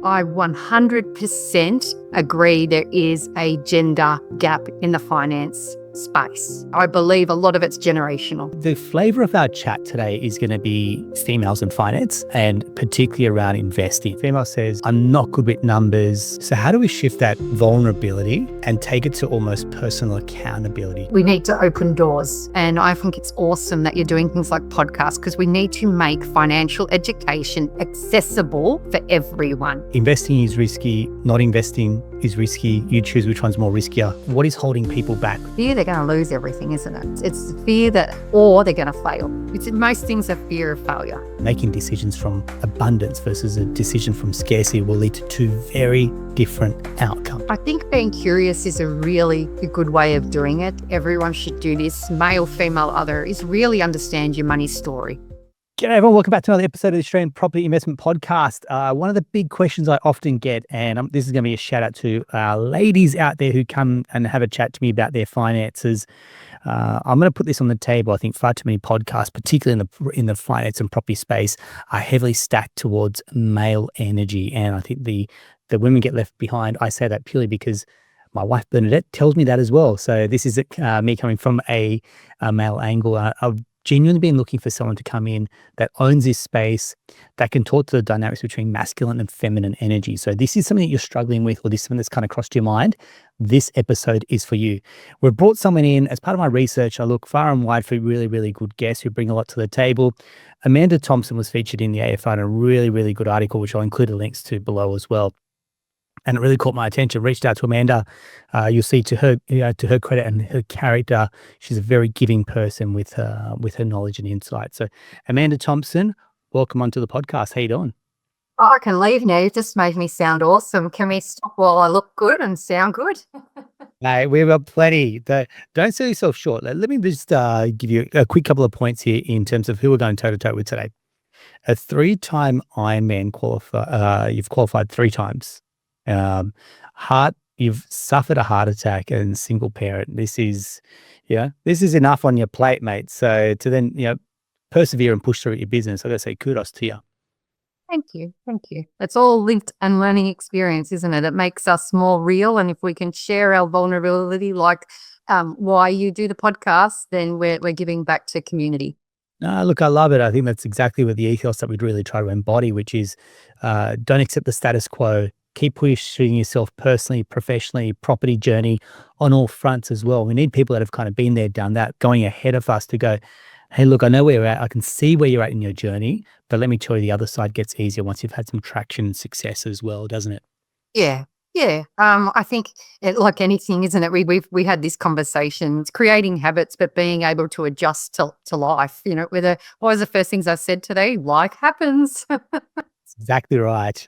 I 100% agree there is a gender gap in the finance space. I believe a lot of it's generational. The flavor of our chat today is going to be females in finance and particularly around investing. Female says, I'm not good with numbers. So how do we shift that vulnerability and take it to almost personal accountability? We need to open doors. And I think it's awesome that you're doing things like podcasts because we need to make financial education accessible for everyone. Investing is risky. Not investing is risky. You choose which one's more riskier. What is holding people back? Fear they're going to lose everything, isn't it? It's the fear that, or they're going to fail. Most things are fear of failure. Making decisions from abundance versus a decision from scarcity will lead to two very different outcomes. I think being curious is a really good way of doing it. Everyone should do this, male, female, other, is really understand your money story. G'day everyone, welcome back to another episode of the Australian Property Investment Podcast. One of the big questions I often get, and this is going to be a shout out to ladies out there who come and have a chat to me about their finances. I'm going to put this on the table. I think far too many podcasts, particularly in the finance and property space, are heavily stacked towards male energy, and I think the women get left behind. I say that purely because my wife Bernadette tells me that as well. So this is me coming from a male angle. I've genuinely been looking for someone to come in that owns this space, that can talk to the dynamics between masculine and feminine energy. So this is something that you're struggling with, or this is something that's kind of crossed your mind. This episode is for you. We've brought someone in. As part of my research, I look far and wide for really, really good guests who bring a lot to the table. Amanda Thompson was featured in the AFR in a really, really good article, which I'll include links to below as well. And it really caught my attention. Reached out to Amanda. You'll see to her credit and her character, she's a very giving person with her knowledge and insight. So, Amanda Thompson, welcome onto the podcast. How you doing? Oh, I can leave now. You just made me sound awesome. Can we stop while I look good and sound good? Hey, we've got plenty. Don't sell yourself short. Let me just give you a quick couple of points here in terms of who we're going toe to toe with today. A 3-time Ironman you've qualified 3 times. You've suffered a heart attack and single parent. This is enough on your plate, mate. So to then, persevere and push through your business, I gotta say kudos to you. Thank you. It's all linked and learning experience, isn't it? It makes us more real. And if we can share our vulnerability, like why you do the podcast, then we're giving back to community. Look, I love it. I think that's exactly what the ethos that we'd really try to embody, which is don't accept the status quo. Keep pushing yourself personally, professionally, property journey on all fronts as well. We need people that have kind of been there, done that, going ahead of us to go, hey, look, I know where you're at. I can see where you're at in your journey, but let me tell you, the other side gets easier once you've had some traction and success as well, doesn't it? Yeah. I think like anything, isn't it? We had this conversation. It's creating habits, but being able to adjust to life. What was the first things I said today? Life happens. Exactly right.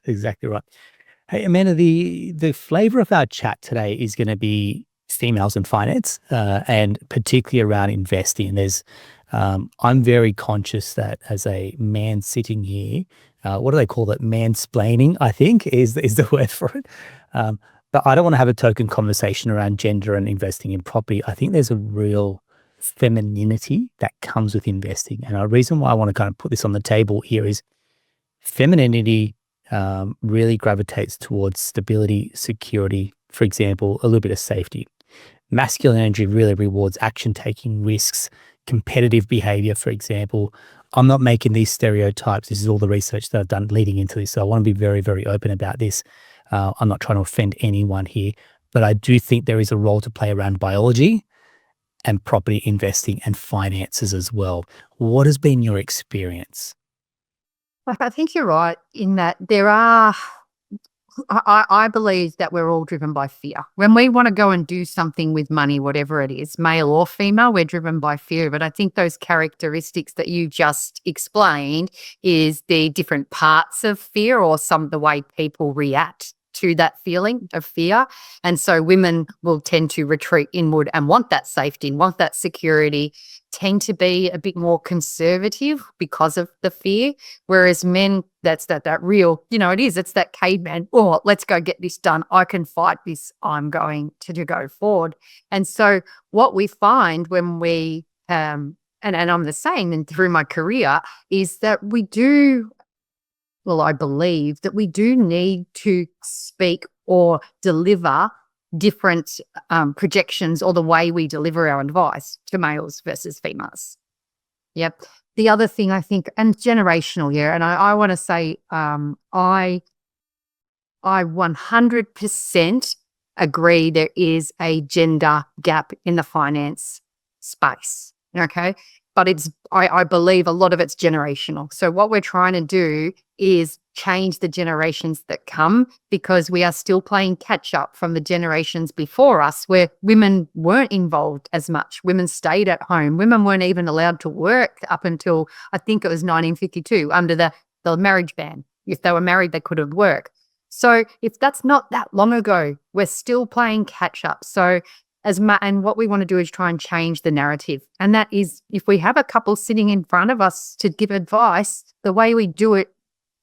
Hey, Amanda, the flavor of our chat today is going to be females in finance and particularly around investing. I'm very conscious that as a man sitting here, what do they call it? Mansplaining, I think, is the word for it. But I don't want to have a token conversation around gender and investing in property. I think there's a real femininity that comes with investing. And the reason why I want to kind of put this on the table here is femininity really gravitates towards stability, security, for example, a little bit of safety. Masculine energy really rewards action taking, risks, competitive behavior, for example. I'm not making these stereotypes. This is all the research that I've done leading into this. So I want to be very, very open about this. I'm not trying to offend anyone here, but I do think there is a role to play around biology and property investing and finances as well. What has been your experience? I think you're right in that I believe that we're all driven by fear. When we want to go and do something with money, whatever it is, male or female, we're driven by fear. But I think those characteristics that you just explained is the different parts of fear or the way people react to that feeling of fear. And so women will tend to retreat inward and want that safety and want that security, tend to be a bit more conservative because of the fear. Whereas men, that's that real, it's that caveman, oh, let's go get this done. I can fight this. I'm going to go forward. And so what we find when we, and I'm the same and through my career, is that we do well, I believe that we do need to speak or deliver different projections or the way we deliver our advice to males versus females. Yep. The other thing I think, and generational, yeah, and I want to say I 100% agree there is a gender gap in the finance space. Okay. But I believe a lot of it's generational. So what we're trying to do is change the generations that come, because we are still playing catch up from the generations before us where women weren't involved as much. Women stayed at home. Women weren't even allowed to work up until I think it was 1952 under the marriage ban. If they were married, they couldn't work. So if that's not that long ago, we're still playing catch up. So and what we want to do is try and change the narrative. And that is, if we have a couple sitting in front of us to give advice, the way we do it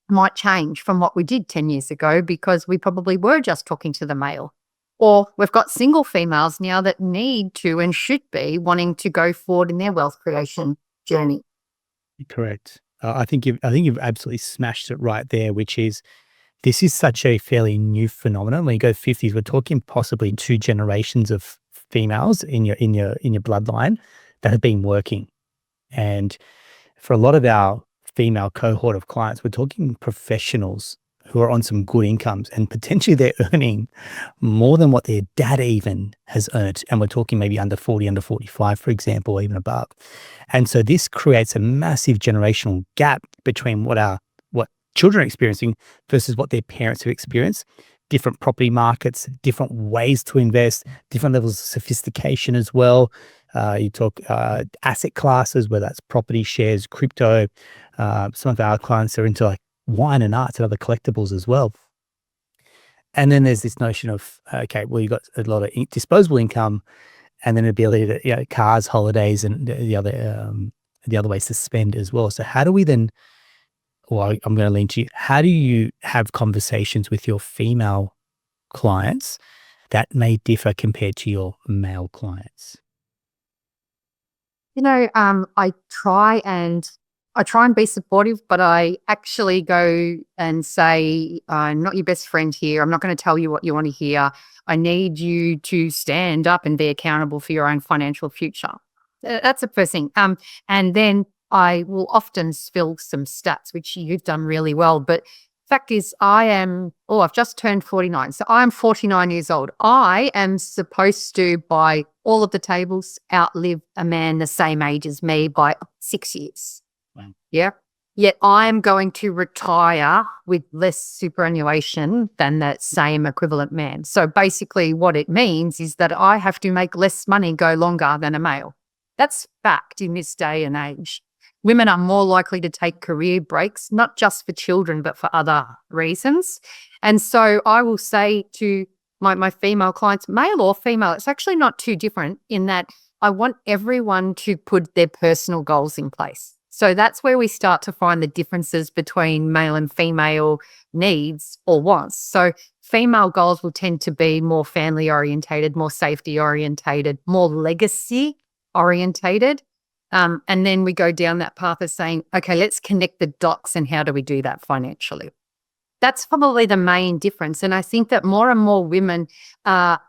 might change from what we did 10 years ago, because we probably were just talking to the male. Or we've got single females now that need to and should be wanting to go forward in their wealth creation journey. Correct. I think you've absolutely smashed it right there, which is, this is such a fairly new phenomenon. When you go 50s, we're talking possibly 2 generations of females in your bloodline that have been working. And for a lot of our female cohort of clients, we're talking professionals who are on some good incomes, and potentially they're earning more than what their dad even has earned. And we're talking maybe under 40, under 45, for example, or even above. And so this creates a massive generational gap between what children are experiencing versus what their parents have experienced. Different property markets, different ways to invest, different levels of sophistication as well. You talk asset classes, whether that's property, shares, crypto. Some of our clients are into like wine and arts and other collectibles as well. And then there's this notion of, okay, well, you've got a lot of disposable income, and then the ability to, cars, holidays, and the other ways to spend as well. So how do we then, well, I'm going to lean to you. How do you have conversations with your female clients that may differ compared to your male clients? I try and be supportive, but I actually go and say, I'm not your best friend here. I'm not going to tell you what you want to hear. I need you to stand up and be accountable for your own financial future. That's the first thing. And then I will often spill some stats, which you've done really well. But fact is, I've just turned 49. So I'm 49 years old. I am supposed to, by all of the tables, outlive a man the same age as me by 6 years. Wow. Yeah. Yet I'm going to retire with less superannuation than that same equivalent man. So basically what it means is that I have to make less money go longer than a male. That's fact in this day and age. Women are more likely to take career breaks, not just for children, but for other reasons. And so I will say to my female clients, male or female, it's actually not too different in that I want everyone to put their personal goals in place. So that's where we start to find the differences between male and female needs or wants. So female goals will tend to be more family orientated, more safety orientated, more legacy orientated. And then we go down that path of saying, okay, let's connect the dots, and how do we do that financially? That's probably the main difference. And I think that more and more women are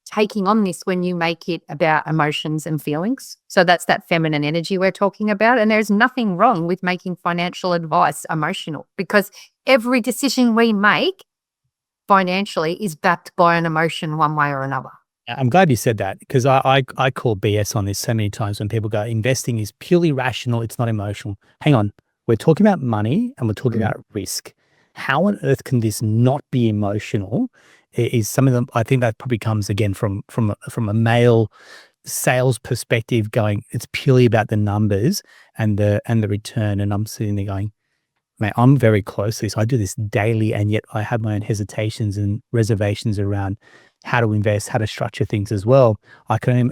taking on this when you make it about emotions and feelings. So that's that feminine energy we're talking about. And there's nothing wrong with making financial advice emotional, because every decision we make financially is backed by an emotion one way or another. I'm glad you said that, because I call BS on this so many times when people go, investing is purely rational, it's not emotional. Hang on, we're talking about money and we're talking about risk. How on earth can this not be emotional? Is some of them, I think that probably comes again from a male sales perspective, going, it's purely about the numbers and the return. And I'm sitting there going, man, I'm very close to this. I do this daily, and yet I have my own hesitations and reservations around how to invest, how to structure things as well. I can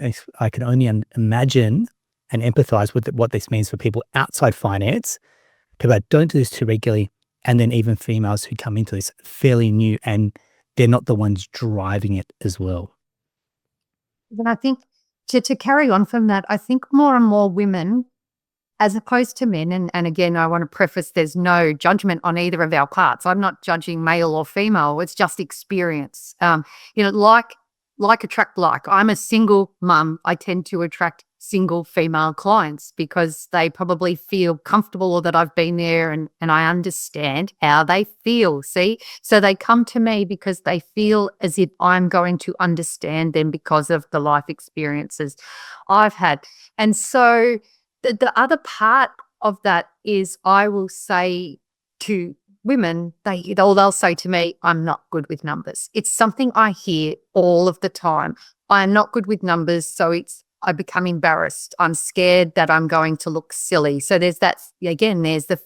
only imagine and empathize with what this means for people outside finance, people that don't do this too regularly, and then even females who come into this fairly new and they're not the ones driving it as well. And I think to carry on from that, I think more and more women as opposed to men. And again, I want to preface there's no judgment on either of our parts. I'm not judging male or female. It's just experience. Like attract like. I'm a single mum. I tend to attract single female clients because they probably feel comfortable, or that I've been there and I understand how they feel. See? So they come to me because they feel as if I'm going to understand them because of the life experiences I've had. And so the other part of that is I will say to women, they'll say to me, I'm not good with numbers. It's something I hear all of the time. I am not good with numbers, so I become embarrassed. I'm scared that I'm going to look silly. So there's the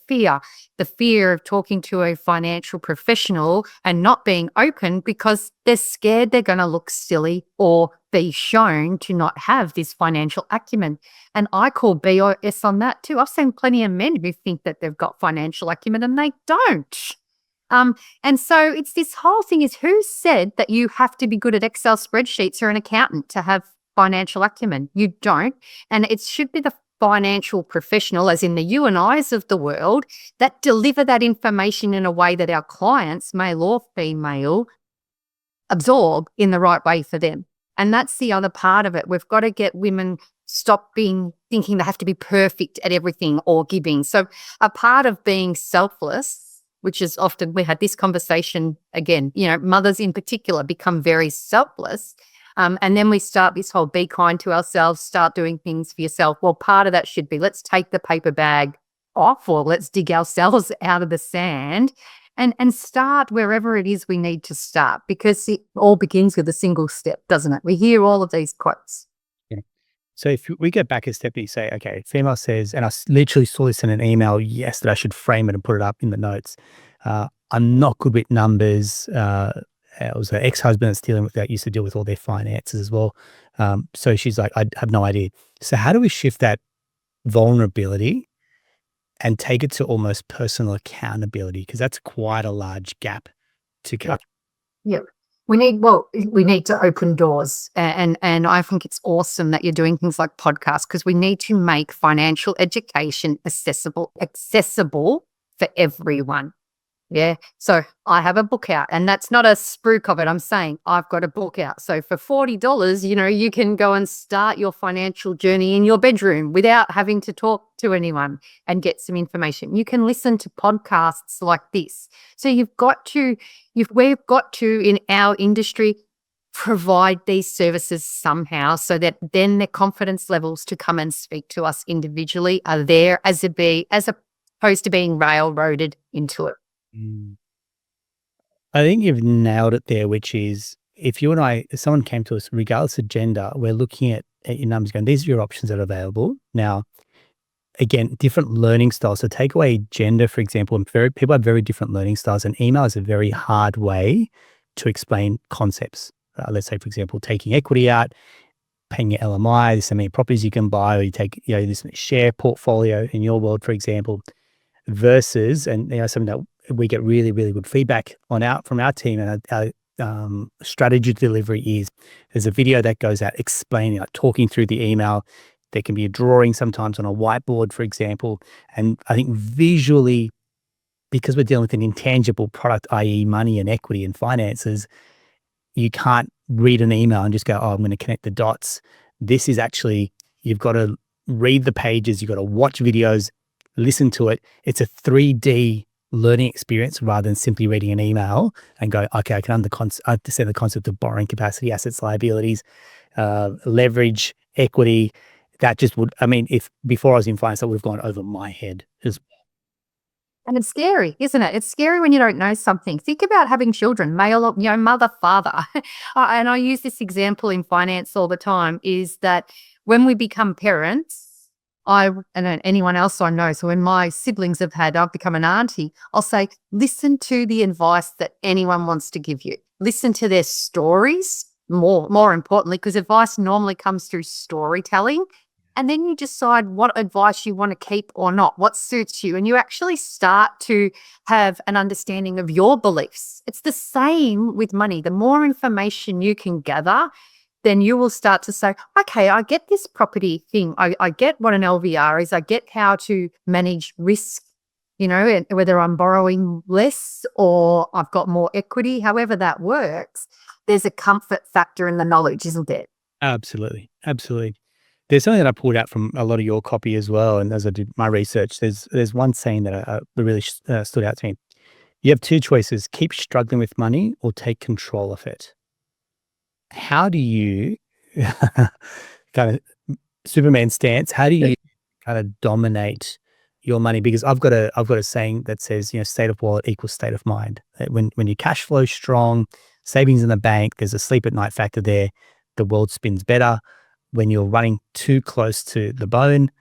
fear of talking to a financial professional and not being open because they're scared they're going to look silly or be shown to not have this financial acumen. And I call BS on that too. I've seen plenty of men who think that they've got financial acumen and they don't. And so it's this whole thing is, who said that you have to be good at Excel spreadsheets or an accountant to have financial acumen? You don't. And it should be the financial professional, as in the you and I's of the world, that deliver that information in a way that our clients, male or female, absorb in the right way for them. And that's the other part of it. We've got to get women thinking they have to be perfect at everything or giving. So a part of being selfless, which is often, we had this conversation again, mothers in particular become very selfless. And then we start this whole be kind to ourselves, start doing things for yourself. Well, part of that should be, let's take the paper bag off, or let's dig ourselves out of the sand and start wherever it is we need to start, because it all begins with a single step, doesn't it? We hear all of these quotes. Yeah. So if we go back a step and you say, okay, female says, and I literally saw this in an email yesterday, I should frame it and put it up in the notes. I'm not good with numbers. It was her ex-husband that used to deal with all their finances as well. So she's like, I have no idea. So how do we shift that vulnerability and take it to almost personal accountability? Because that's quite a large gap to cover. Yeah. We need to open doors. And I think it's awesome that you're doing things like podcasts, because we need to make financial education accessible for everyone. Yeah. So I have a book out, and that's not a spruik of it. I'm saying I've got a book out. So for $40, you can go and start your financial journey in your bedroom without having to talk to anyone and get some information. You can listen to podcasts like this. So we've got to, in our industry, provide these services somehow, so that then their confidence levels to come and speak to us individually are there, as opposed to being railroaded into it. I think you've nailed it there, which is, if someone came to us, regardless of gender, we're looking at your numbers going, these are your options that are available. Now, again, different learning styles. So take away gender, for example, and people have very different learning styles, and email is a very hard way to explain concepts. Let's say, for example, taking equity out, paying your LMI, there's so many properties you can buy, or you take, this share portfolio in your world, for example, versus, and something that we get really, really good feedback from our team, and our strategy delivery is, there's a video that goes out explaining, talking through the email. There can be a drawing sometimes on a whiteboard, for example. And I think visually, because we're dealing with an intangible product, i.e. money and equity and finances, you can't read an email and just go, I'm going to connect the dots. This is actually, you've got to read the pages, you've got to watch videos, listen to it. It's a 3D learning experience rather than simply reading an email and go, okay, I can understand the concept of borrowing capacity, assets, liabilities, leverage, equity. That just would, if before I was in finance, that would have gone over my head as well. And it's scary, isn't it? It's scary when you don't know something. Think about having children, male or, mother, father. And I use this example in finance all the time, is that when we become parents, and anyone else I know, so when my siblings I've become an auntie, I'll say, listen to the advice that anyone wants to give you. Listen to their stories, more importantly, because advice normally comes through storytelling. And then you decide what advice you want to keep or not, what suits you. And you actually start to have an understanding of your beliefs. It's the same with money. The more information you can gather, then you will start to say, okay, I get this property thing. I get what an LVR is. I get how to manage risk, and whether I'm borrowing less or I've got more equity, however that works, there's a comfort factor in the knowledge, isn't there? Absolutely. Absolutely. There's something that I pulled out from a lot of your copy as well. And as I did my research, there's one saying that really stood out to me. You have two choices: keep struggling with money or take control of it. How do you kind of Superman stance? How do you kind of dominate your money? Because I've got a saying that says, state of wallet equals state of mind. When your cash flow is strong, savings in the bank, there's a sleep at night factor there. The world spins better. When you're running too close to the bone,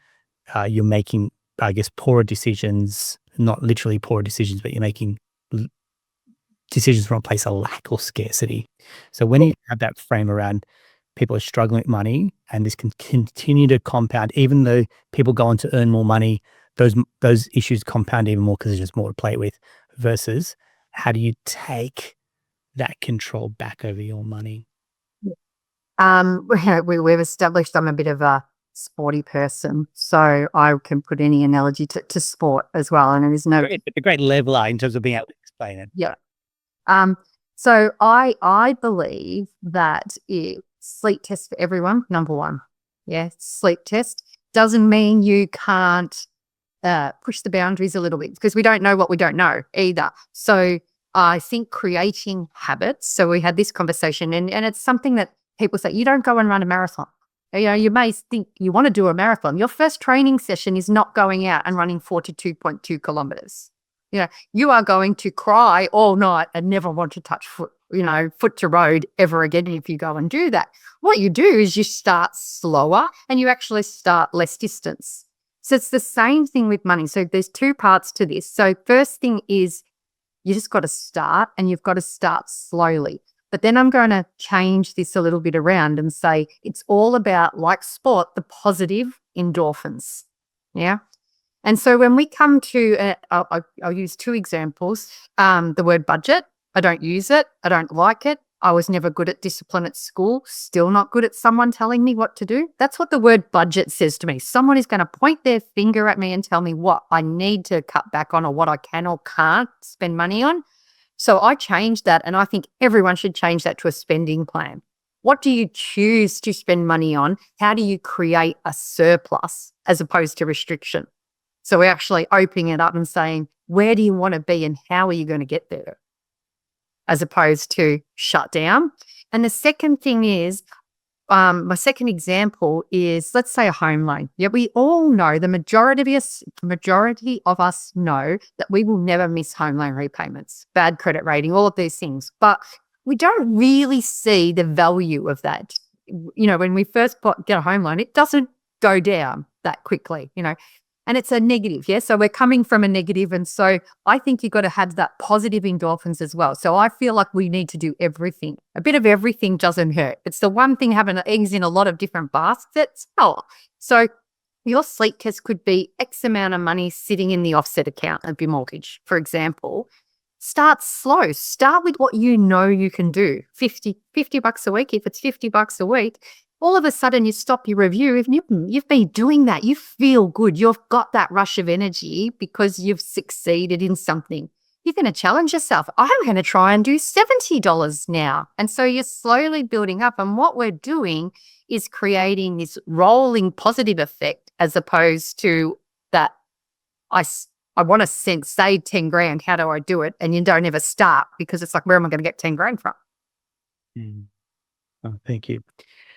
you're making, I guess, poorer decisions. Not literally poorer decisions, but you're making decisions from a place of lack or scarcity. So when you have that frame around people are struggling with money and this can continue to compound, even though people go on to earn more money, those issues compound even more because there's just more to play with, versus how do you take that control back over your money? We've established I'm a bit of a sporty person, so I can put any analogy to sport as well. And there's no, It's a great leveler in terms of being able to explain it. yeah. So I believe that sleep test for everyone, number one. Yeah, sleep test doesn't mean you can't push the boundaries a little bit, because we don't know what we don't know either. So I think creating habits. So we had this conversation, and it's something that people say, you don't go and run a marathon. You may think you want to do a marathon. Your first training session is not going out and running 42.2 kilometers. You are going to cry all night and never want to touch foot to road ever again if you go and do that. What you do is you start slower and you actually start less distance. So it's the same thing with money. So there's two parts to this. So first thing is you just got to start, and you've got to start slowly. But then I'm going to change this a little bit around and say it's all about, like sport, the positive endorphins. Yeah. And so when we come to, I'll use two examples. The word budget, I don't use it. I don't like it. I was never good at discipline at school, still not good at someone telling me what to do. That's what the word budget says to me. Someone is going to point their finger at me and tell me what I need to cut back on or what I can or can't spend money on. So I changed that, and I think everyone should change that to a spending plan. What do you choose to spend money on? How do you create a surplus as opposed to restriction? So we're actually opening it up and saying, where do you want to be and how are you going to get there? As opposed to shut down. And the second thing is, my second example is, let's say a home loan. Yeah, we all know, the majority of us know that we will never miss home loan repayments, bad credit rating, all of these things. But we don't really see the value of that. When we first get a home loan, it doesn't go down that quickly, and it's a negative. Yeah. So we're coming from a negative. And so I think you've got to have that positive endorphins as well. So I feel like we need to do everything. A bit of everything doesn't hurt. It's the one thing, having eggs in a lot of different baskets. So your sleep test could be X amount of money sitting in the offset account of your mortgage, for example. Start slow. Start with what you know you can do. $50 a week. If it's $50 a week, all of a sudden you stop your review. If you've been doing that, you feel good. You've got that rush of energy because you've succeeded in something. You're going to challenge yourself. I'm going to try and do $70 now. And so you're slowly building up. And what we're doing is creating this rolling positive effect, as opposed to that I want to save 10 grand. How do I do it? And you don't ever start, because it's like, where am I going to get 10 grand from? Oh, thank you.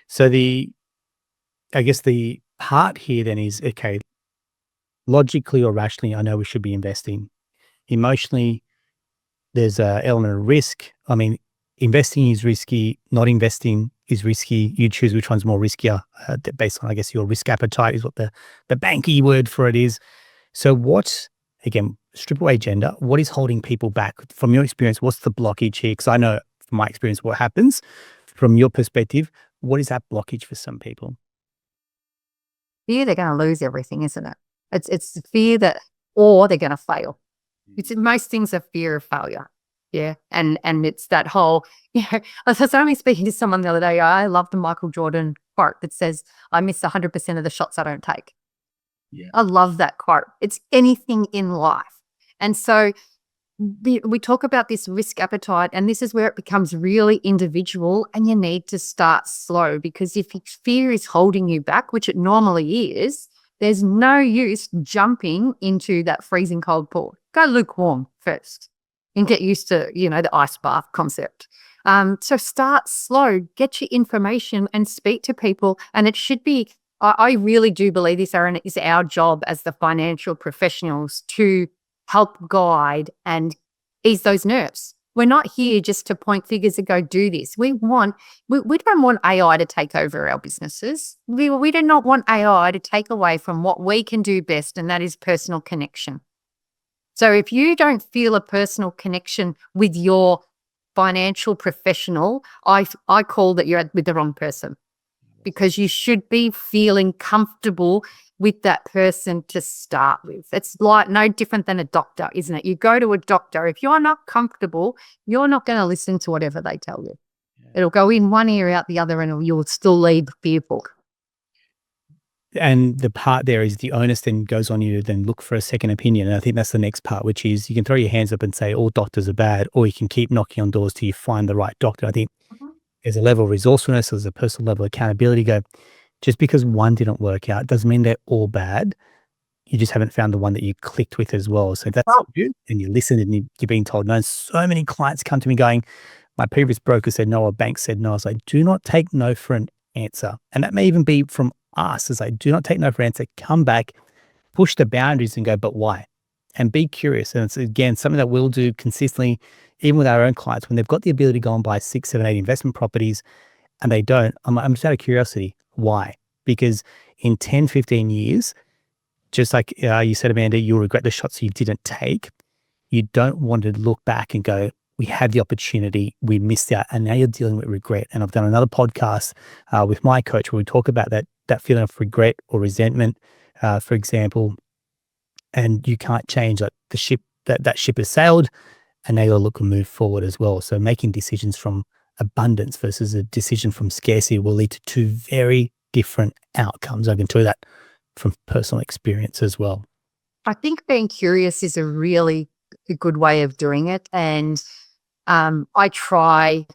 So I guess the part here then is, okay, logically or rationally, I know we should be investing. Emotionally, there's an element of risk. I mean, investing is risky. Not investing is risky. You choose which one's more riskier based on, I guess, your risk appetite is what the banky word for it is. So again, strip away gender, what is holding people back? From your experience, what's the blockage here? Because I know from my experience what happens. From your perspective, what is that blockage for some people? Fear they're going to lose everything, isn't it? It's fear that, or they're going to fail. Most things are fear of failure. Yeah. And it's that whole, I was only speaking to someone the other day. I love the Michael Jordan quote that says, I miss 100% of the shots I don't take. Yeah. I love that quote. It's anything in life. And so we talk about this risk appetite, and this is where it becomes really individual, and you need to start slow, because if fear is holding you back, which it normally is, there's no use jumping into that freezing cold pool. Go lukewarm first and get used to, the ice bath concept. So start slow, get your information and speak to people. And it should be, I really do believe this, Aaron, is our job as the financial professionals to help guide and ease those nerves. We're not here just to point fingers and go do this. We don't want AI to take over our businesses. We do not want AI to take away from what we can do best, and that is personal connection. So if you don't feel a personal connection with your financial professional, I call that you're with the wrong person, because you should be feeling comfortable with that person to start with. It's like no different than a doctor, isn't it? You go to a doctor. If you're not comfortable, you're not going to listen to whatever they tell you. Yeah. It'll go in one ear, out the other, and you'll still leave fearful. And the part there is the onus then goes on you to then look for a second opinion. And I think that's the next part, which is you can throw your hands up and say all doctors are bad, or you can keep knocking on doors till you find the right doctor. I think there's a level of resourcefulness, there's a personal level of accountability. Go, just because one didn't work out doesn't mean they're all bad. You just haven't found the one that you clicked with as well. So if that's you, and you listen and you're being told no. And so many clients come to me going, my previous broker said no, or bank said no. I was like, do not take no for an answer. And that may even be from us. It's like, do not take no for an answer. Come back, push the boundaries and go, but why? And be curious. And it's, again, something that we'll do consistently, even with our own clients, when they've got the ability to go and buy 6, 7, 8 investment properties and they don't. I'm just out of curiosity. Why? Because in 10, 15 years, just like you said, Amanda, you'll regret the shots you didn't take. You don't want to look back and go, we had the opportunity, we missed out, and now you're dealing with regret. And I've done another podcast with my coach where we talk about that feeling of regret or resentment, for example, and you can't change the ship, that ship has sailed, and now you'll look and move forward as well. So making decisions from abundance versus a decision from scarcity will lead to two very different outcomes. I can tell you that from personal experience as well. I think being curious is a really good way of doing it. And I try,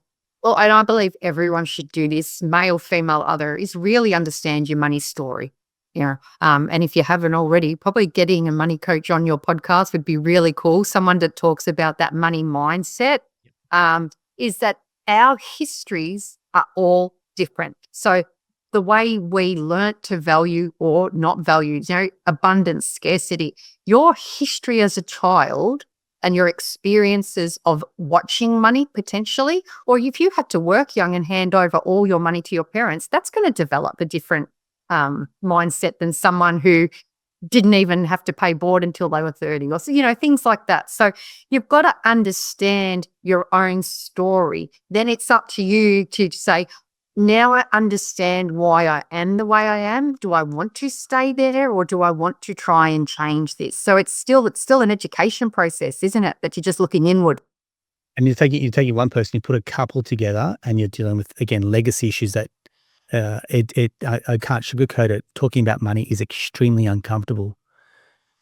well, and I believe everyone should do this, male, female, other, is really understand your money story. And if you haven't already, probably getting a money coach on your podcast would be really cool. Someone that talks about that money mindset, is that our histories are all different. So the way we learnt to value or not value, abundance, scarcity, your history as a child and your experiences of watching money potentially, or if you had to work young and hand over all your money to your parents, that's going to develop a different mindset than someone who didn't even have to pay board until they were 30 or so, things like that. So you've got to understand your own story. Then it's up to you to say, now I understand why I am the way I am. Do I want to stay there, or do I want to try and change this? So it's still an education process, isn't it? That you're just looking inward. And you're taking one person, you put a couple together, and you're dealing with, again, legacy issues that I can't sugarcoat it. Talking about money is extremely uncomfortable.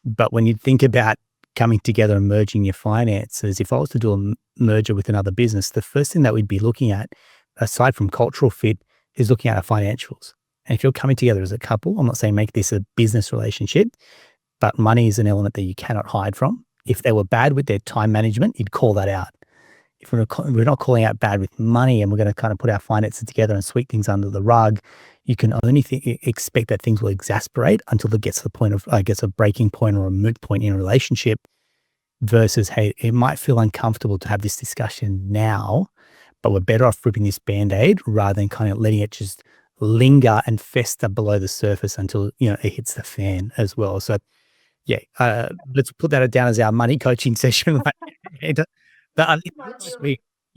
But when you think about coming together and merging your finances, if I was to do a merger with another business, the first thing that we'd be looking at, aside from cultural fit, is looking at our financials. And if you're coming together as a couple, I'm not saying make this a business relationship, but money is an element that you cannot hide from. If they were bad with their time management, you'd call that out. If we're not calling out bad with money, and we're going to kind of put our finances together and sweep things under the rug, you can only expect that things will exasperate until it gets to the point of, I guess, a breaking point or a moot point in a relationship, versus, hey, it might feel uncomfortable to have this discussion now, but we're better off ripping this Band-Aid rather than kind of letting it just linger and fester below the surface until, it hits the fan as well. So yeah, let's put that down as our money coaching session. We've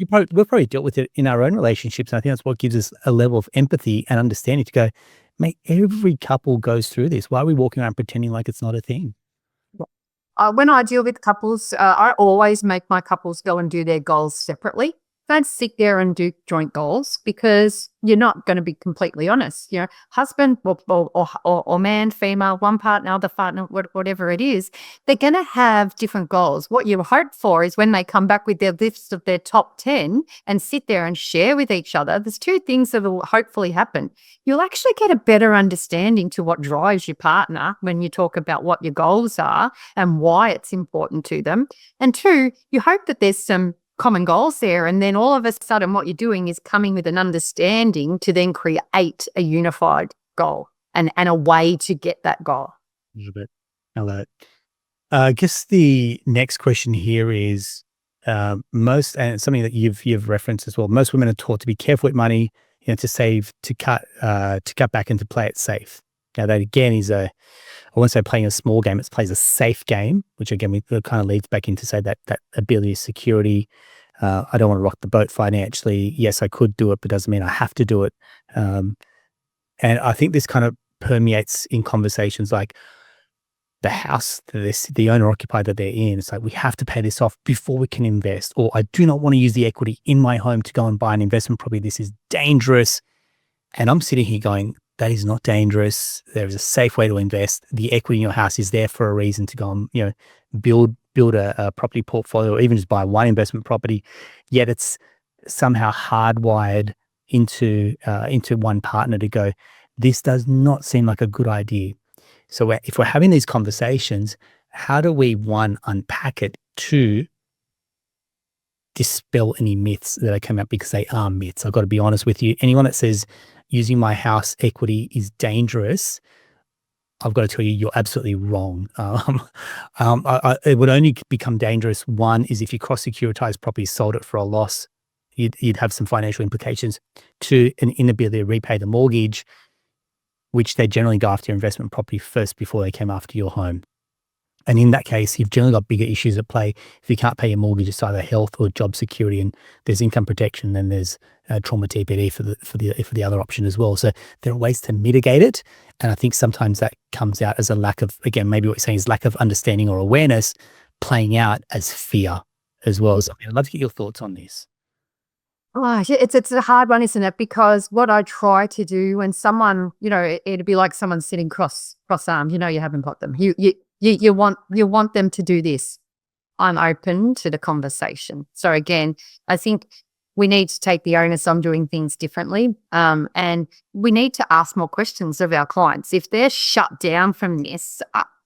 probably dealt with it in our own relationships. And I think that's what gives us a level of empathy and understanding to go, mate, every couple goes through this. Why are we walking around pretending like it's not a thing? When I deal with couples, I always make my couples go and do their goals separately. Don't sit there and do joint goals because you're not going to be completely honest. You know, husband or man, female, one partner, other partner, whatever it is, they're going to have different goals. What you hope for is when they come back with their list of their top 10 and sit there and share with each other, there's two things that will hopefully happen. You'll actually get a better understanding to what drives your partner when you talk about what your goals are and why it's important to them. And two, you hope that there's some common goals there. And then all of a sudden, what you're doing is coming with an understanding to then create a unified goal and a way to get that goal. A little bit. I love it. I guess the next question here is most, and it's something that you've referenced as well. Most women are taught to be careful with money, to save, to cut back, and to play it safe. Now that again is I won't say playing a small game. It plays a safe game, which again kind of leads back into say that ability of security. I don't want to rock the boat financially. Yes, I could do it, but doesn't mean I have to do it. And I think this kind of permeates in conversations like the house, the owner occupied that they're in. It's like, we have to pay this off before we can invest, or I do not want to use the equity in my home to go and buy an investment property. This is dangerous. And I'm sitting here going, that is not dangerous. There is a safe way to invest. The equity in your house is there for a reason to go and, build a property portfolio, or even just buy one investment property. Yet it's somehow hardwired into one partner to go, this does not seem like a good idea. So if we're having these conversations, how do we, one, unpack it, two, dispel any myths that are coming up, because they are myths. I've got to be honest with you. Anyone that says using my house equity is dangerous, I've got to tell you, you're absolutely wrong. It would only become dangerous, one, is if you cross-securitize property, sold it for a loss, you'd have some financial implications. Two, an inability to repay the mortgage, which they generally go after your investment property first before they came after your home. And in that case, you've generally got bigger issues at play. If you can't pay your mortgage, it's either health or job security, and there's income protection, then there's trauma TPD for the other option as well. So there are ways to mitigate it, and I think sometimes that comes out as a lack of, again, maybe what you're saying is lack of understanding or awareness, playing out as fear as well. So I'd love to get your thoughts on this. Oh, it's a hard one, isn't it? Because what I try to do when someone, it'd be like someone sitting cross-armed, you haven't got them. You want them to do this. I'm open to the conversation. So again, I think we need to take the onus on doing things differently. And we need to ask more questions of our clients. If they're shut down from this,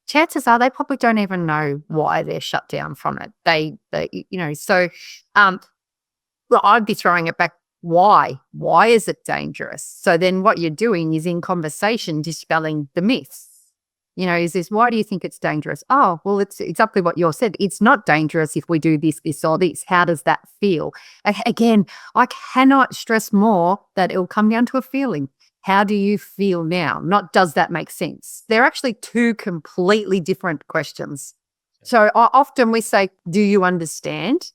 chances are they probably don't even know why they're shut down from it. Well, I'd be throwing it back. Why? Why is it dangerous? So then what you're doing is in conversation dispelling the myths. Is this, why do you think it's dangerous? Oh, well, it's exactly what you said. It's not dangerous if we do this, this, or this. How does that feel? Again, I cannot stress more that it'll come down to a feeling. How do you feel now? Not does that make sense? They're actually two completely different questions. So often we say, do you understand?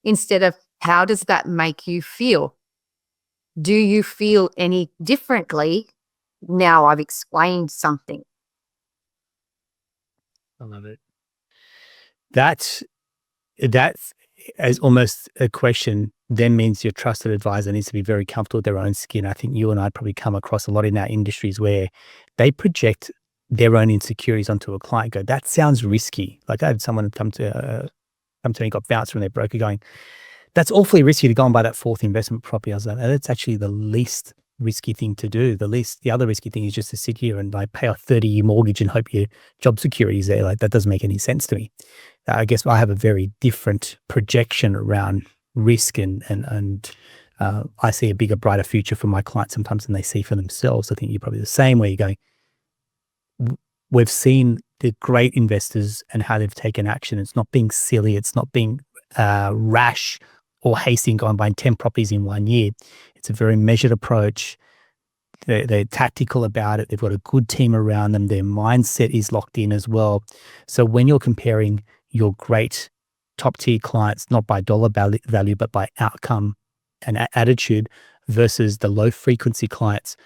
Instead of, how does that make you feel? Do you feel any differently now I've explained something? I love it. That's as almost a question then means your trusted advisor needs to be very comfortable with their own skin. I think you and I probably come across a lot in our industries where they project their own insecurities onto a client. Go, that sounds risky. Like I had someone come to me, got bounced from their broker going, that's awfully risky to go and buy that fourth investment property. I was like, that's actually the least risky thing to do. The other risky thing is just to sit here and like pay a 30-year mortgage and hope your job security is there. Like that doesn't make any sense to me. I guess I have a very different projection around risk and I see a bigger, brighter future for my clients sometimes than they see for themselves. I think you're probably the same way. You're going, we've seen the great investors and how they've taken action. It's not being silly. It's not being rash or hasty and going buying 10 properties in 1 year. It's a very measured approach. They're tactical about it. They've got a good team around them. Their mindset is locked in as well. So when you're comparing your great top tier clients, not by dollar value, but by outcome and attitude versus the low frequency clients,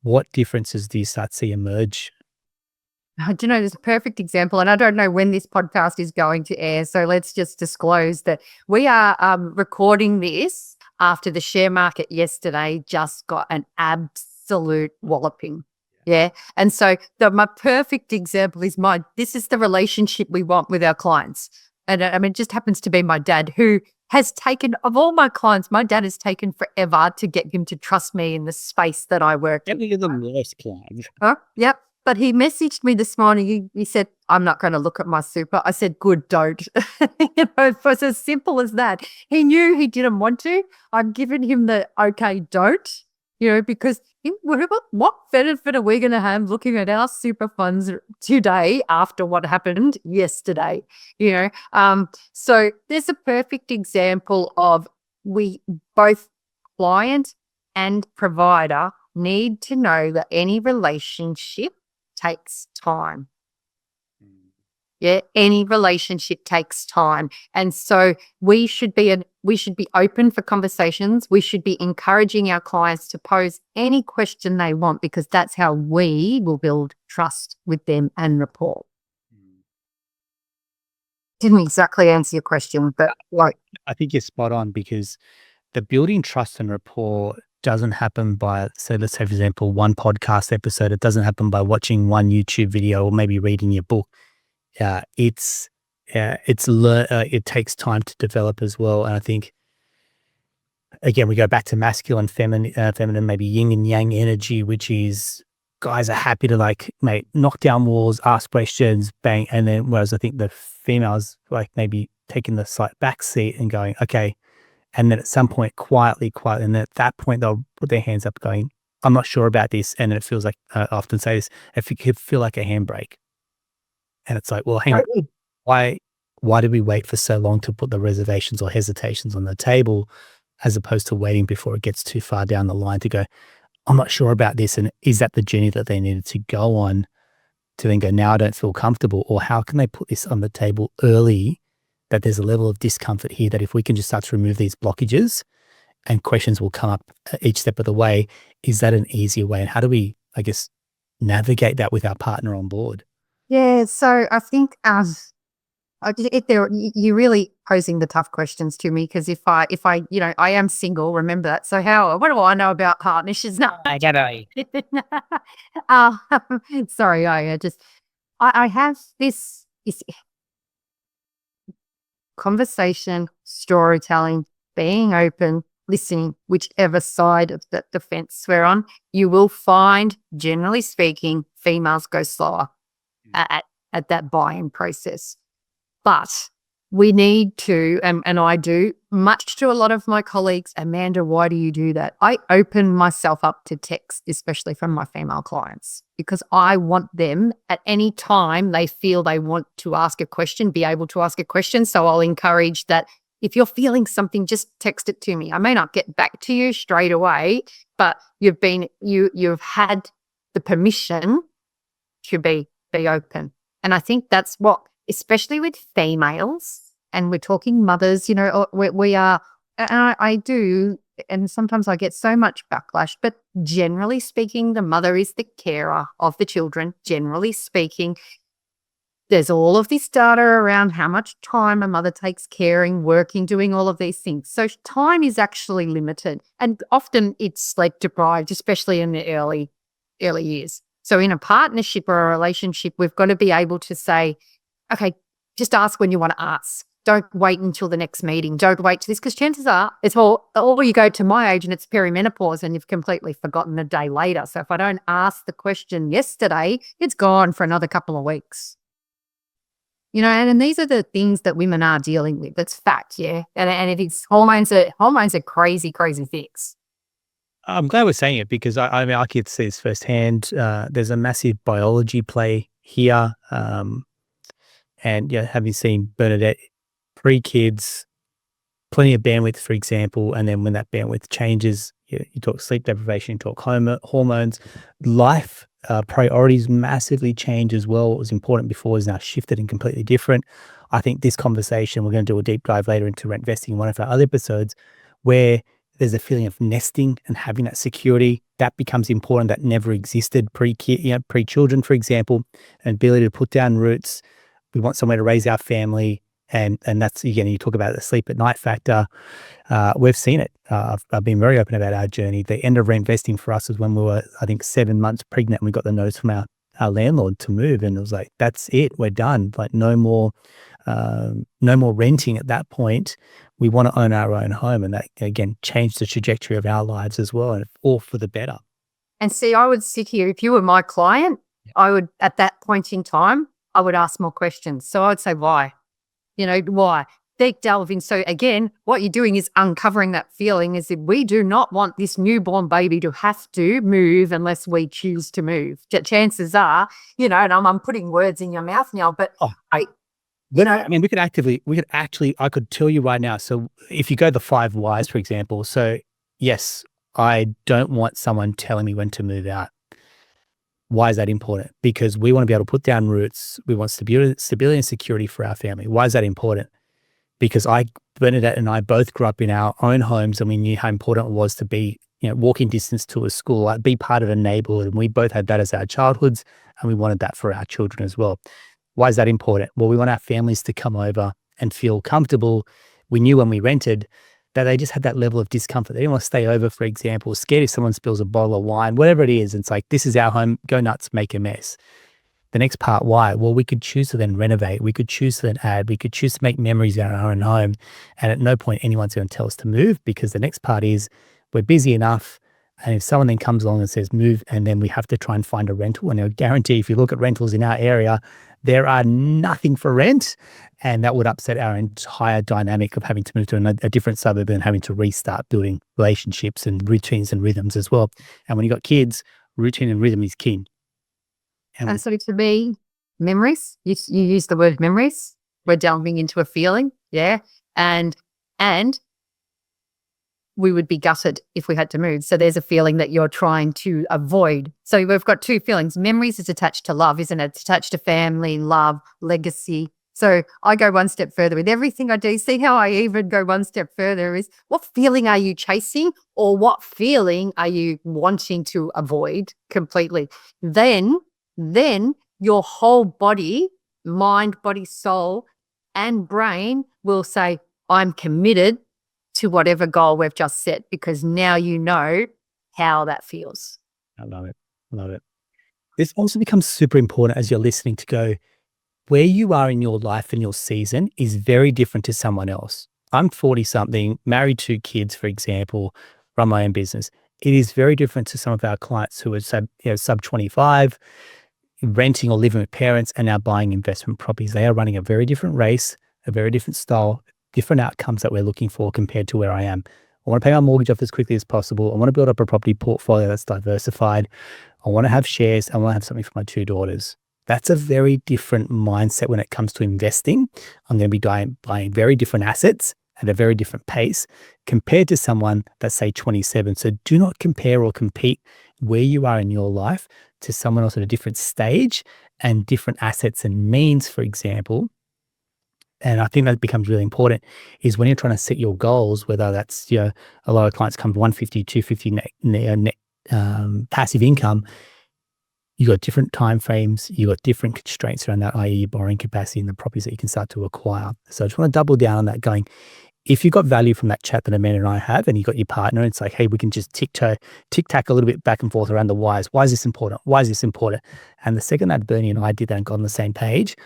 what differences do you start to see emerge? Do you know, there's a perfect example, and I don't know when this podcast is going to air, so let's just disclose that we are recording this after the share market yesterday just got an absolute walloping. Yeah. And so my perfect example is this is the relationship we want with our clients. And I mean, it just happens to be my dad, who has taken, of all my clients, my dad has taken forever to get him to trust me in the space that I work in. You're the worst client. Huh? Yep. But he messaged me this morning. He said, I'm not going to look at my super. I said, good, don't. It was as simple as that. He knew he didn't want to. I've given him the, okay, don't, because what benefit are we going to have looking at our super funds today after what happened yesterday? So there's a perfect example of we both client and provider need to know that any relationship takes time. Yeah, any relationship takes time. And so we should be open for conversations. We should be encouraging our clients to pose any question they want, because that's how we will build trust with them and rapport. Didn't exactly answer your question, but I think you're spot on, because the building trust and rapport doesn't happen by, so let's say, for example, one podcast episode. It doesn't happen by watching one YouTube video or maybe reading your book. It takes time to develop as well. And I think, again, we go back to masculine, feminine, maybe yin and yang energy, which is guys are happy to knock down walls, ask questions, bang. And then, whereas I think the females maybe taking the slight back seat and going, okay. And then at some point, quietly, and then at that point, they'll put their hands up going, I'm not sure about this. And it feels like, I often say this, if it could feel like a handbrake. And it's like, well, hang on, why did we wait for so long to put the reservations or hesitations on the table, as opposed to waiting before it gets too far down the line to go, I'm not sure about this. And is that the journey that they needed to go on to then go, now I don't feel comfortable? Or how can they put this on the table early, that there's a level of discomfort here, that if we can just start to remove these blockages and questions will come up each step of the way, is that an easier way? And how do we, I guess, navigate that with our partner on board? Yeah, so I think you're really posing the tough questions to me, because if I I am single, remember that. So what do I know about partnerships? No, I don't know. Sorry, I have this conversation, storytelling, being open, listening, whichever side of the fence we're on. You will find, generally speaking, females go slower at that buying process. But we need to, and I do, much to a lot of my colleagues, Amanda, why do you do that? I open myself up to text, especially from my female clients, because I want them at any time they feel they want to ask a question, be able to ask a question. So I'll encourage that if you're feeling something, just text it to me. I may not get back to you straight away, but you've had the permission to be open. And I think that's what, especially with females, and we're talking mothers, we are, and I do, and sometimes I get so much backlash, but generally speaking, the mother is the carer of the children. Generally speaking, there's all of this data around how much time a mother takes caring, working, doing all of these things. So time is actually limited, and often it's sleep deprived, especially in the early years. So in a partnership or a relationship, we've got to be able to say, okay, just ask when you want to ask. Don't wait until the next meeting. Don't wait to this, because chances are it's or you go to my age and it's perimenopause and you've completely forgotten a day later. So if I don't ask the question yesterday, it's gone for another couple of weeks. And these are the things that women are dealing with. It's fact, yeah. And it is hormones are crazy, crazy things. I'm glad we're saying it, because I mean, I could see this firsthand. There's a massive biology play here. And having seen Bernadette, pre-kids, plenty of bandwidth, for example, and then when that bandwidth changes, you talk sleep deprivation, you talk hormones, life priorities massively change as well. What was important before is now shifted and completely different. I think this conversation, we're going to do a deep dive later into rent investing in one of our other episodes, where There's a feeling of nesting and having that security that becomes important, that never existed pre-children, for example, and ability to put down roots. We want somewhere to raise our family. And that's, again, you talk about the sleep at night factor. We've seen it. I've been very open about our journey. The end of reinvesting for us was when we were, I think, 7 months pregnant, and we got the notice from our landlord to move. And it was like, that's it. We're done. Like no more renting at that point. We want to own our own home. And that, again, changed the trajectory of our lives as well, and all for the better. And see, I would sit here, if you were my client, I would, at that point in time, I would ask more questions. So I would say, why? Why? Deep delving. So again, what you're doing is uncovering that feeling, is that we do not want this newborn baby to have to move unless we choose to move. Chances are, and I'm putting words in your mouth now, but I mean, I could tell you right now. So if you go the 5 whys, for example, so yes, I don't want someone telling me when to move out. Why is that important? Because we want to be able to put down roots. We want stability and security for our family. Why is that important? Because Bernadette and I both grew up in our own homes, and we knew how important it was to be, walking distance to a school, like be part of a neighborhood. And we both had that as our childhoods, and we wanted that for our children as well. Why is that important? Well, we want our families to come over and feel comfortable. We knew when we rented that they just had that level of discomfort. They didn't want to stay over, for example, scared if someone spills a bottle of wine, whatever it is. It's like, this is our home, go nuts, make a mess. The next part, why? Well, we could choose to then renovate. We could choose to then add. We could choose to make memories in our own home. And at no point anyone's going to tell us to move, because the next part is we're busy enough. And if someone then comes along and says move, and then we have to try and find a rental, and I guarantee if you look at rentals in our area, there are nothing for rent. And that would upset our entire dynamic of having to move to a different suburb and having to restart building relationships and routines and rhythms as well. And when you've got kids, routine and rhythm is key. And so to me, memories, you use the word memories. We're delving into a feeling. Yeah. And we would be gutted if we had to move. So there's a feeling that you're trying to avoid. So we've got 2 feelings. Memories is attached to love, isn't it? It's attached to family, love, legacy. So I go one step further with everything I do. See how I even go one step further is, what feeling are you chasing, or what feeling are you wanting to avoid completely? Then your whole body, mind, body, soul, and brain will say, I'm committed to whatever goal we've just set, because now you know how that feels. I love it. Love it. This also becomes super important as you're listening to go, where you are in your life and your season is very different to someone else. I'm 40-something, married 2 kids, for example, run my own business. It is very different to some of our clients who are sub 25, renting or living with parents, and now buying investment properties. They are running a very different race, a very different style, different outcomes that we're looking for compared to where I am. I want to pay my mortgage off as quickly as possible. I want to build up a property portfolio that's diversified. I want to have shares. I want to have something for my 2 daughters. That's a very different mindset when it comes to investing. I'm going to be buying very different assets at a very different pace compared to someone that's, say, 27. So do not compare or compete where you are in your life to someone else at a different stage and different assets and means, for example. And I think that becomes really important is when you're trying to set your goals, whether that's, a lot of clients come to 150, 250 net passive income. You got different timeframes, you got different constraints around that, i.e. your borrowing capacity and the properties that you can start to acquire. So I just want to double down on that, going, if you got value from that chat that Amanda and I have, and you got your partner, it's like, hey, we can just tic-tac a little bit back and forth around the whys. Why is this important? Why is this important? And the second that Bernie and I did that and got on the same page,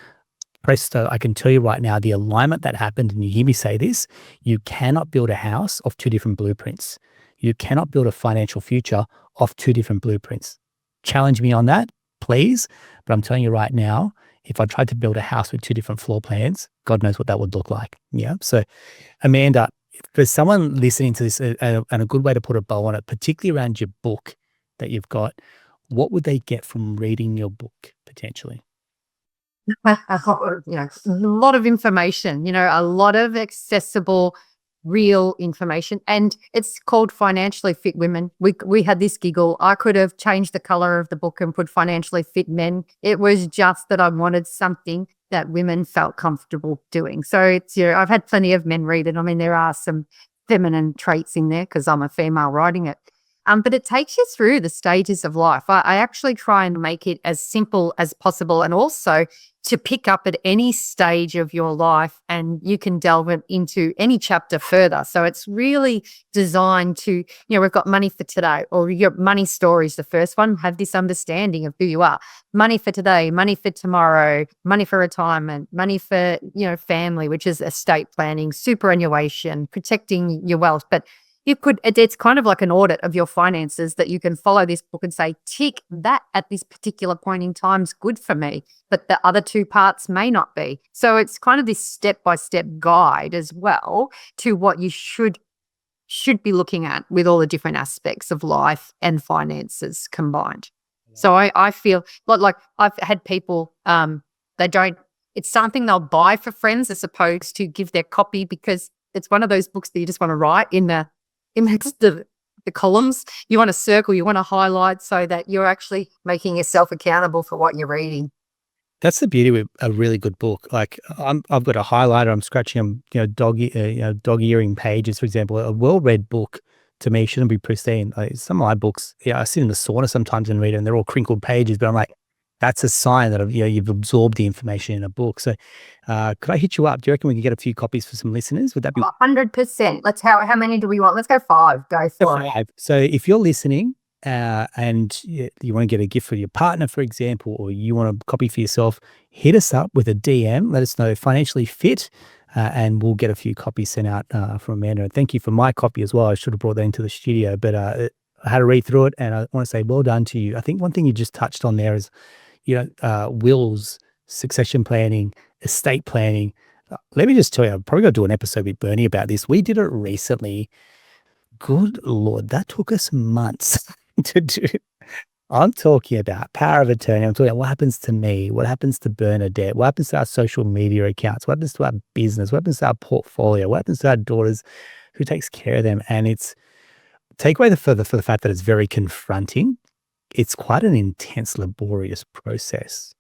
presto, I can tell you right now, the alignment that happened, and you hear me say this, you cannot build a house off 2 different blueprints. You cannot build a financial future off 2 different blueprints. Challenge me on that, please. But I'm telling you right now, if I tried to build a house with 2 different floor plans, God knows what that would look like. Yeah. So, Amanda, for someone listening to this, and a good way to put a bow on it, particularly around your book that you've got, what would they get from reading your book potentially? A lot of information, a lot of accessible, real information. And it's called Financially Fit Women. We had this giggle. I could have changed the color of the book and put Financially Fit Men. It was just that I wanted something that women felt comfortable doing. So it's, I've had plenty of men read it. I mean, there are some feminine traits in there because I'm a female writing it. But it takes you through the stages of life. I actually try and make it as simple as possible, and also to pick up at any stage of your life, and you can delve into any chapter further. So it's really designed to, we've got money for today, or your money stories, the first one, have this understanding of who you are. Money for today, money for tomorrow, money for retirement, money for, family, which is estate planning, superannuation, protecting your wealth. But it's kind of like an audit of your finances that you can follow this book and say, tick, that at this particular point in time is good for me, but the other two parts may not be. So it's kind of this step-by-step guide as well to what you should be looking at with all the different aspects of life and finances combined. So I feel like I've had people, it's something they'll buy for friends as opposed to give their copy, because it's one of those books that you just want to write in the columns. You want to circle, you want to highlight, so that you're actually making yourself accountable for what you're reading. That's the beauty with a really good book. Like I've got a highlighter. I'm scratching them, dog earing pages, for example. A well-read book to me shouldn't be pristine. Like some of my books, I sit in the sauna sometimes and read it, and they're all crinkled pages. But I'm like, that's a sign that you've absorbed the information in a book. So, could I hit you up? Do you reckon we can get a few copies for some listeners? Would that be 100%? Let's how many do we want? Let's go 5. Go for it. 5. So, if you're listening, and you want to get a gift for your partner, for example, or you want a copy for yourself, hit us up with a DM. Let us know financially fit, and we'll get a few copies sent out from Amanda. And thank you for my copy as well. I should have brought that into the studio, but I had to read through it, and I want to say well done to you. I think one thing you just touched on there is, wills, succession planning, estate planning. Let me just tell you, I'm probably going to do an episode with Bernie about this. We did it recently. Good Lord, that took us months to do. I'm talking about power of attorney. I'm talking about what happens to me, what happens to Bernadette, what happens to our social media accounts, what happens to our business, what happens to our portfolio, what happens to our daughters, who takes care of them. And it's take away for the fact that it's very confronting. It's quite an intense, laborious process,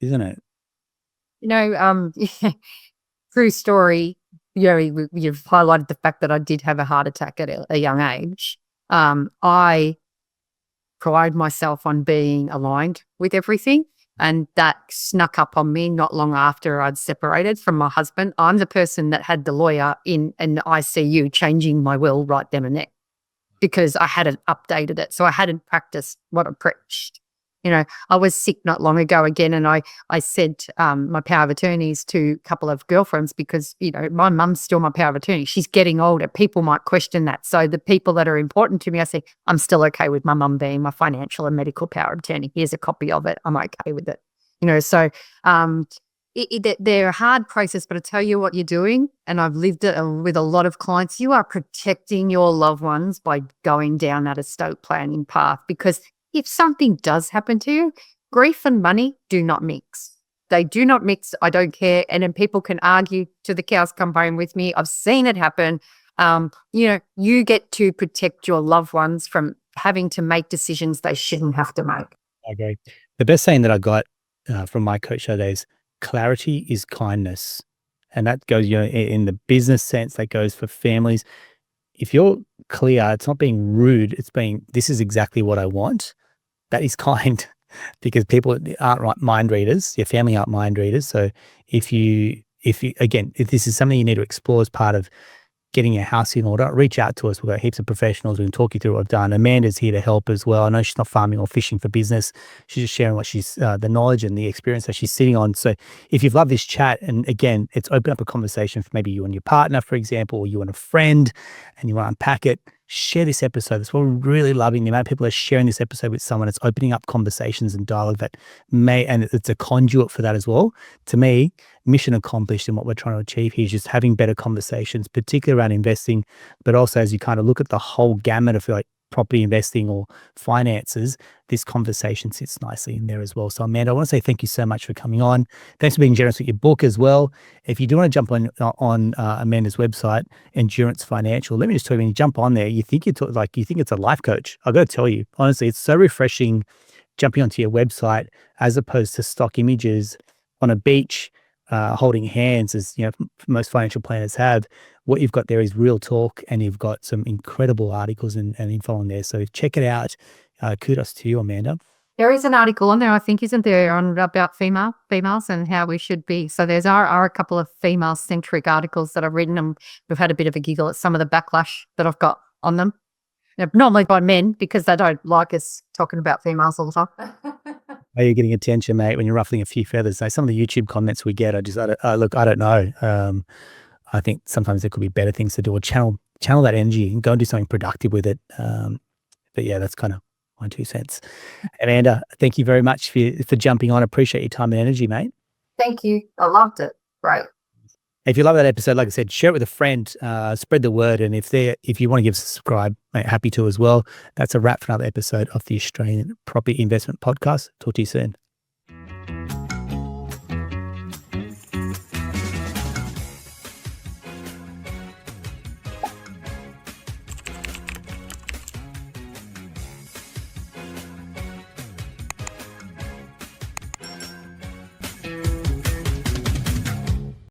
isn't it? True story. You've highlighted the fact that I did have a heart attack at a young age. I pride myself on being aligned with everything, and that snuck up on me not long after I'd separated from my husband. I'm the person that had the lawyer in an ICU changing my will right then and there, because I hadn't updated it. So I hadn't practiced what I preached. I was sick not long ago again, and I sent my power of attorneys to a couple of girlfriends because, my mum's still my power of attorney. She's getting older. People might question that. So the people that are important to me, I say, I'm still okay with my mum being my financial and medical power of attorney. Here's a copy of it. I'm okay with it. So they're a hard process, but I tell you what you're doing, and I've lived it with a lot of clients, you are protecting your loved ones by going down that estate planning path, because if something does happen to you, grief and money do not mix. They do not mix. I don't care. And then people can argue to the cows come home with me. I've seen it happen. You get to protect your loved ones from having to make decisions they shouldn't have to make. I agree. The best saying that I got from my coach the other day is, clarity is kindness. And that goes, in the business sense, that goes for families. If you're clear, it's not being rude. It's being, this is exactly what I want. That is kind, because people aren't mind readers. Your family aren't mind readers. So if this is something you need to explore as part of getting your house in order, reach out to us. We've got heaps of professionals. We can talk you through what I've done. Amanda's here to help as well. I know she's not farming or fishing for business. She's just sharing what she's, the knowledge and the experience that she's sitting on. So if you've loved this chat, and again, it's open up a conversation for maybe you and your partner, for example, or you and a friend, and you want to unpack it, share this episode. That's what we're really loving. The amount of people are sharing this episode with someone. It's opening up conversations and dialogue that and it's a conduit for that as well. To me, mission accomplished in what we're trying to achieve here is just having better conversations, particularly around investing, but also as you kind of look at the whole gamut of property investing or finances, this conversation sits nicely in there as well. So Amanda, I want to say thank you so much for coming on. Thanks for being generous with your book as well. If you do want to jump on Amanda's website, Endurance Financial, let me just tell you, when you jump on there, you think it's a life coach. I've got to tell you, honestly, it's so refreshing jumping onto your website as opposed to stock images on a beach holding hands, as most financial planners have. What you've got there is real talk, and you've got some incredible articles and info on there. So check it out. Kudos to you, Amanda. There is an article on there, I think, isn't there, on about females and how we should be. So there's are a couple of female-centric articles that I've written, and we've had a bit of a giggle at some of the backlash that I've got on them. Normally by men, because they don't like us talking about females all the time. Are you getting attention, mate, when you're ruffling a few feathers? So some of the YouTube comments we get, I don't know. I think sometimes there could be better things to do, or channel that energy and go and do something productive with it. But yeah, that's kind of my 2 cents. Amanda, thank you very much for jumping on. Appreciate your time and energy, mate. Thank you. I loved it. Great. If you love that episode, like I said, share it with a friend, spread the word. And if you want to give us a subscribe, mate, happy to as well. That's a wrap for another episode of the Australian Property Investment Podcast. Talk to you soon.